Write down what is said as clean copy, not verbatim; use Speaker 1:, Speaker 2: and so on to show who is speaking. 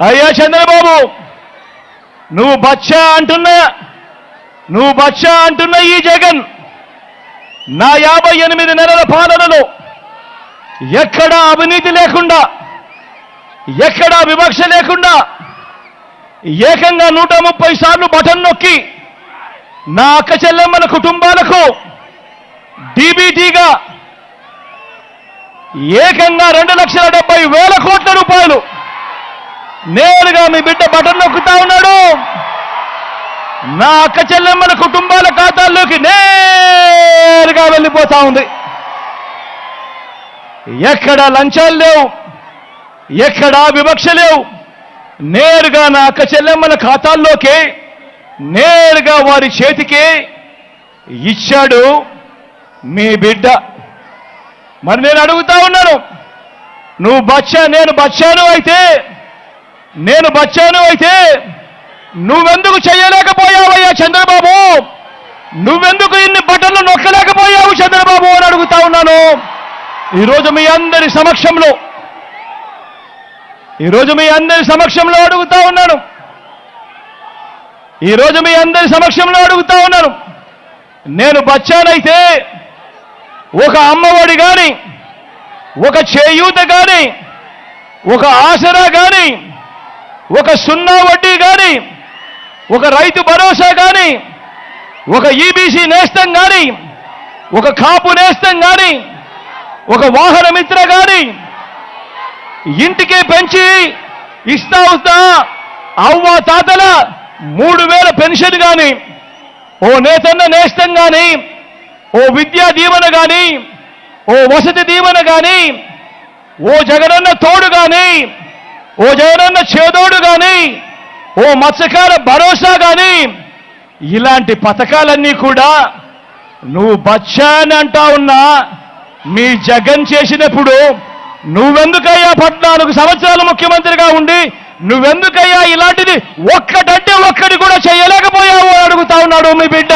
Speaker 1: అయ్యా చంద్రబాబు, నువ్వు బచ్చా అంటున్న ఈ జగన్ నా 58 నెలల పాలనలో ఎక్కడా అవినీతి లేకుండా, ఎక్కడా వివక్ష లేకుండా ఏకంగా 130 సార్లు బటన్ నొక్కి నా అక్క చెల్లెమ్మల కుటుంబాలకు డీబీటీగా ఏకంగా 2,70,000 కోట్ల రూపాయలు నేరుగా మీ బిడ్డ బటన్ నొక్కుతా ఉన్నాడు. నా అక్క చెల్లెమ్మల కుటుంబాల ఖాతాల్లోకి నేరుగా వెళ్ళిపోతా ఉంది. ఎక్కడా లంచాలు లేవు, ఎక్కడా వివక్ష లేవు. నేరుగా నా అక్క చెల్లెమ్మల ఖాతాల్లోకి నేరుగా వారి చేతికి ఇచ్చాడు మీ బిడ్డ. మరి నేను అడుగుతా ఉన్నాను, నువ్వు నేను బచ్చాను అయితే నువ్వెందుకు చేయలేకపోయావయ్యా చంద్రబాబు? నువ్వెందుకు ఇన్ని బటన్లు నొక్కలేకపోయావు చంద్రబాబు అని అడుగుతా ఉన్నాను. ఈరోజు మీ అందరి సమక్షంలో అడుగుతా ఉన్నాను. నేను బచ్చానైతే ఒక అమ్మఒడి కానీ, ఒక చేయూత కానీ, ఒక ఆసరా కానీ, ఒక 0 వడ్డీ కానీ, ఒక రైతు భరోసా కానీ, ఒక ఈబీసీ నేస్తం కానీ, ఒక కాపు నేస్తం కానీ, ఒక వాహన మిత్ర కానీ ఇంటికే పెంచి ఇస్తా అవ్వ తాతల 3,000 పెన్షన్ కానీ, ఓ నేతన్న నేస్తం కానీ, ఓ విద్యా దీవెన కానీ, ఓ వసతి దీవెన కానీ, ఓ జగనన్న తోడు కానీ, ఓ జగనన్న చేదోడు కానీ, ఓ మత్స్యకార భరోసా కానీ, ఇలాంటి పథకాలన్నీ కూడా నువ్వు బచ్చా అని అంటా ఉన్నా మీ జగన్ చేసినప్పుడు నువ్వెందుకయ్యా 14 సంవత్సరాలు ముఖ్యమంత్రిగా ఉండి నువ్వెందుకయ్యా ఇలాంటిది ఒక్కటంటే ఒక్కటి కూడా చేయలేకపోయావు అని అడుగుతా ఉన్నాడు మీ బిడ్డ.